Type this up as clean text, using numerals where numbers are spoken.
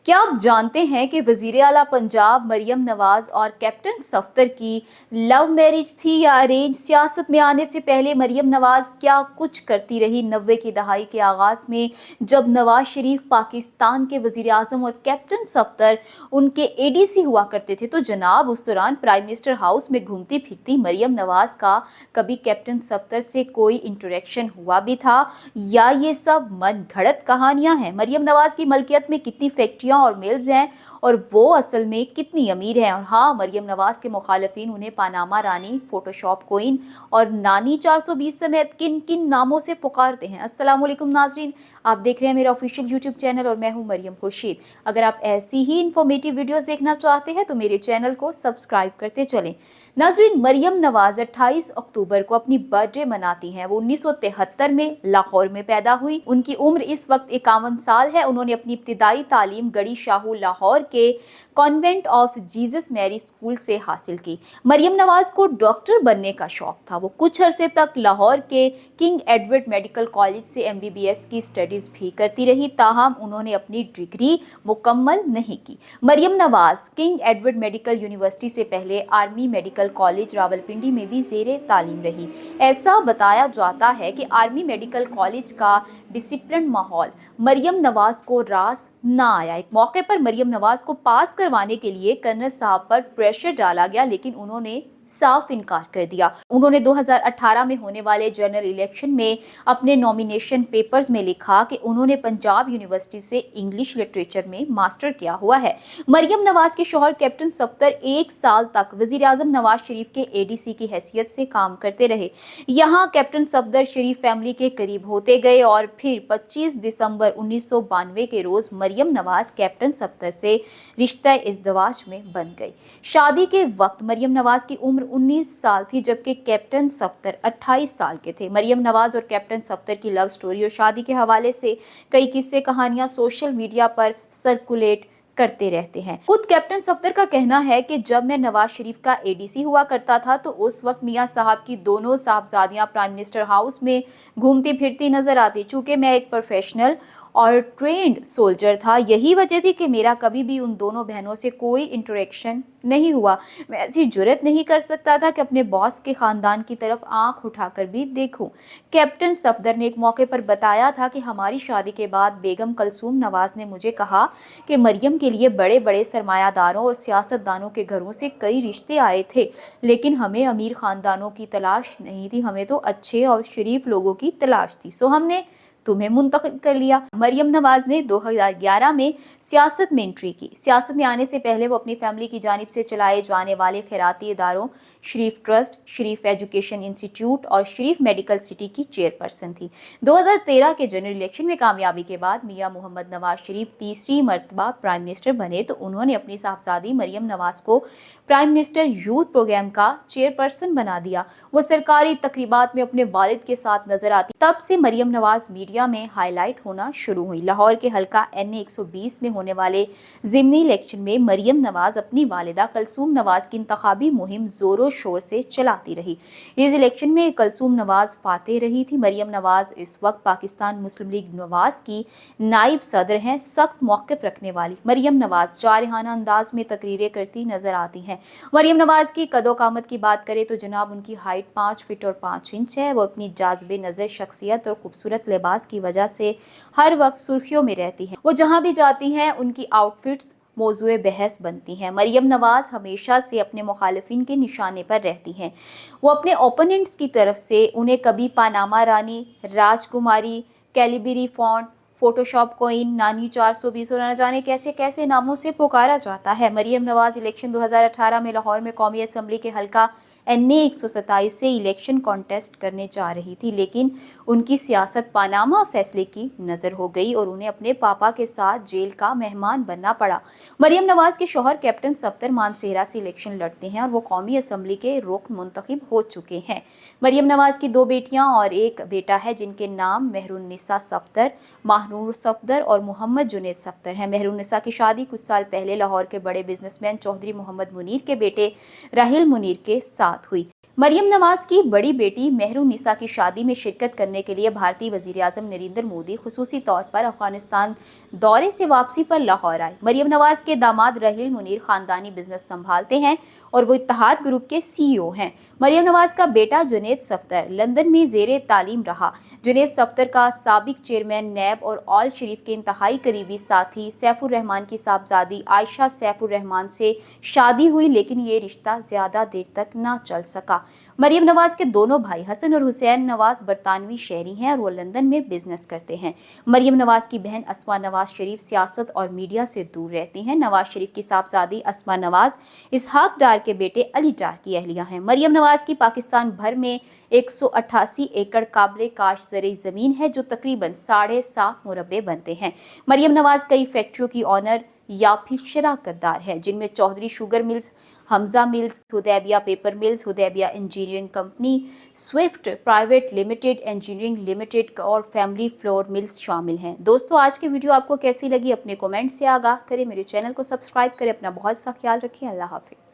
क्या आप जानते हैं कि वज़ीर आला पंजाब मरियम नवाज और कैप्टन सफ्दर की लव मैरिज थी या अरेंज? सियासत में आने से पहले मरियम नवाज क्या कुछ करती रही। 90 की दहाई के आगाज में जब नवाज शरीफ पाकिस्तान के वज़ीर आज़म और कैप्टन सफ्दर उनके एडीसी हुआ करते थे, तो जनाब उस दौरान प्राइम मिनिस्टर हाउस में घूमती फिरती मरियम नवाज का कभी कैप्टन सफ्दर से कोई इंटरेक्शन हुआ भी था, या ये सब मन घड़त कहानियां हैं? मरियम नवाज की मलकियत में कितनी फैक्ट्रियां और मिल्स हैं और वो असल में कितनी अमीर हैं? और हाँ, मरियम नवाज के मुखालिफिन उन्हें पानामा रानी, फोटोशॉप क्वीन और नानी 420 समेत किन किन नामों से पुकारते हैं। अस्सलाम वालेकुम नाजरीन, आप देख रहे हैं मेरा ऑफिशियल यूट्यूब चैनल और मैं हूं मरियम खुर्शीद। अगर आप ऐसी ही इंफॉर्मेटिव वीडियोस देखना चाहते हैं तो मेरे चैनल को सब्सक्राइब करते चलें। नाजरीन, मरियम नवाज 28 अक्टूबर को अपनी बर्थडे मनाती हैं। वो 1973 में लाहौर में पैदा हुई। उनकी उम्र इस वक्त 51 साल है। उन्होंने अपनी इब्तिदाई तालीम गढ़ी शाहू लाहौर के convent of Jesus Mary school से हासिल की। मरियम नवाज को डॉक्टर बनने का शौक था। वो कुछ अरसे तक लाहौर के किंग एडवर्ड मेडिकल कॉलेज से MBBS की स्टडीज भी करती रही, ताहम उन्होंने अपनी डिग्री मुकम्मल नहीं की। Maryam Nawaz King Edward medical university से पहले आर्मी मेडिकल कॉलेज रावलपिंडी में भी ज़ेरे तालीम रही। ऐसा बताया जाता है कि आर्मी मेडिकल कॉलेज का डिसिप्लिन माहौल मरियम नवाज को रास ना आया। एक मौके पर मरियम नवाज को पास करवाने के लिए कर्नल साहब पर प्रेशर डाला गया, लेकिन उन्होंने साफ इनकार कर दिया। उन्होंने 2018 में होने वाले जनरल इलेक्शन में अपने नॉमिनेशन पेपर्स में लिखा कि उन्होंने पंजाब यूनिवर्सिटी से इंग्लिश लिटरेचर में मास्टर किया हुआ है। मरियम नवाज के शौहर कैप्टन सफ्दर 1 साल तक वजीर आजम नवाज शरीफ के ADC की हैसियत से काम करते रहे। यहाँ कैप्टन सफ्दर शरीफ फैमिली के करीब होते गए और फिर 25 दिसंबर 1992 के रोज मरियम नवाज कैप्टन सफ्दर से रिश्ता इज़्दवाज में बन गई। शादी के वक्त मरियम नवाज की उम्र 19 साल थी, जबकि कैप्टन सफ्दर 28 साल के थे। मरियम नवाज और कैप्टन सफ्दर की लव स्टोरी और शादी के हवाले से कई किस्से कहानियां सोशल मीडिया पर सर्कुलेट करते रहते हैं। खुद कैप्टन सफ्दर का कहना है कि जब मैं नवाज शरीफ का ADC हुआ करता था तो उस वक्त मियां साहब की दोनों साहबजादियां प्राइम मिनिस्टर हाउस में घूमती फिरती नजर आती। चूंकि मैं एक प्रोफेशनल और ट्रेंड सोल्जर था, यही वजह थी कि मेरा कभी भी उन दोनों बहनों से कोई इंटरेक्शन नहीं हुआ। मैं ऐसी जुर्रत नहीं कर सकता था कि अपने बॉस के खानदान की तरफ आंख उठाकर भी देखूं। कैप्टन सफ्दर ने एक मौके पर बताया था कि हमारी शादी के बाद बेगम कलसूम नवाज ने मुझे कहा कि मरियम के लिए बड़े बड़े सरमायादारों और सियासतदानों के घरों से कई रिश्ते आए थे, लेकिन हमें अमीर खानदानों की तलाश नहीं थी, हमें तो अच्छे और शरीफ लोगों की तलाश थी, सो हमने तुम्हें मुंतखब कर लिया। मरियम नवाज ने 2011 में सियासत में एंट्री की। सियासत में आने से पहले वो अपनी फैमिली की जानिब से चलाए जाने वाले खैराती इदारों शरीफ ट्रस्ट, शरीफ एजुकेशन इंस्टीट्यूट और शरीफ मेडिकल सिटी की चेयरपर्सन थी। 2013 के जनरल इलेक्शन में कामयाबी के बाद मियां मोहम्मद नवाज शरीफ तीसरी मरतबा प्राइम मिनिस्टर बने तो उन्होंने अपनी साहबजादी मरियम नवाज को प्राइम मिनिस्टर यूथ प्रोग्राम का चेयरपर्सन बना दिया। वो सरकारी तकरीबात में अपने वालिद के साथ नजर आती। तब से मरियम नवाज मीडिया में हाईलाइट होना शुरू हुई। लाहौर के हल्का NA 120 में होने वाले ज़िमनी इलेक्शन में मरियम नवाज अपनी वालिदा कलसूम नवाज की इंतखाबी मुहिम जोरों शोर से चलाती रही। इस इलेक्शन में कलसूम नवाज फातेह रही थी। मरियम नवाज इस वक्त पाकिस्तान मुस्लिम लीग नवाज की नाइब सदर हैं। सख्त मौक़िफ़ रखने वाली मरियम नवाज जारहाना अंदाज में तकरीरें करती नजर आती हैं। मरियम नवाज की कदो कामत की बात करें तो जनाब उनकी हाइट 5 फीट और 5 इंच है। वो अपनी जाज़बे नज़र शख्सियत और खूबसूरत लिबास की वजह से हर वक्त सुर्खियों में रहती हैं। वो जहां भी जाती हैं उनकी आउटफिट्स मौजूए बहस बनती हैं। मरियम नवाज हमेशा से अपने मुखालिफिन के निशाने पर रहती हैं। वो अपने ओपोनेंट्स की तरफ से उन्हें कभी पानामा रानी, राजकुमारी, कैलिबरी फॉन्ट, फोटोशॉप क्वीन, नानी 420 और न जाने कैसे कैसे नामों से पुकारा जाता है। मरियम नवाज इलेक्शन 2018 में लाहौर में कौमी असम्बली के हल्का NA 127 से इलेक्शन कॉन्टेस्ट करने जा रही थी, लेकिन उनकी सियासत पानामा फैसले की नज़र हो गई और उन्हें अपने पापा के साथ जेल का मेहमान बनना पड़ा। मरियम नवाज के शौहर कैप्टन सफ्दर मानसेरा से इलेक्शन लड़ते हैं और वो कौमी असम्बली के रुकन मुंतखब हो चुके हैं। मरियम नवाज की 2 बेटियां और एक बेटा है, जिनके नाम मेहरुन्निसा सफ्दर, माहनूर सफ्दर और मोहम्मद जुनैद सफ्दर हैं। मेहरुन्निसा की शादी कुछ साल पहले लाहौर के बड़े बिजनेसमैन चौधरी मोहम्मद मुनीर के बेटे राहिल मुनीर के साथ हुई। मरियम नवाज की बड़ी बेटी मेहरुन्निसा की शादी में शिरकत करने के लिए भारतीय वजीर आजम नरेंद्र मोदी खुसूसी तौर पर अफगानिस्तान दौरे से वापसी पर लाहौर आए। मरियम नवाज के दामाद रहील मुनीर खानदानी बिजनेस संभालते हैं और वो इत्तेहाद ग्रुप के सीईओ हैं। मरियम नवाज का बेटा जुनैद सफ्दर लंदन में जेरे तालीम रहा। जुनैद सफ्दर का साबिक चेयरमैन नैब और ऑल शरीफ के इंतहाई करीबी साथी सैफुर रहमान की साहबजादी आयशा सैफुर रहमान से शादी हुई, लेकिन ये रिश्ता ज्यादा देर तक ना चल सका। मरियम नवाज के दोनों भाई हसन और हुसैन नवाज बरतानवी शहरी हैं और वो लंदन में बिजनेस करते हैं। मरियम नवाज की बहन अस्मा नवाज शरीफ सियासत और मीडिया से दूर रहती हैं। नवाज शरीफ की साहबजादी अस्मा नवाज इसहाक डार के बेटे अली डार की अहलिया हैं। मरियम नवाज की पाकिस्तान भर में 188 एकड़ काबिल काश ज़रई ज़मीन है, जो तकरीबन 7.5 मुरब्बे बनते हैं। मरियम नवाज कई फैक्ट्रियों की ऑनर या फिर शराकतदार है, जिनमें Chaudhry sugar mills, Hamza mills, Hudaibiya paper mills, Hudaibiya engineering company, Swift private limited, engineering limited और फैमिली फ्लोर मिल्स शामिल हैं। दोस्तों, आज की वीडियो आपको कैसी लगी अपने कमेंट से आगाह करें। मेरे चैनल को सब्सक्राइब करें। अपना बहुत सा ख्याल रखें। अल्लाह हाफिज़।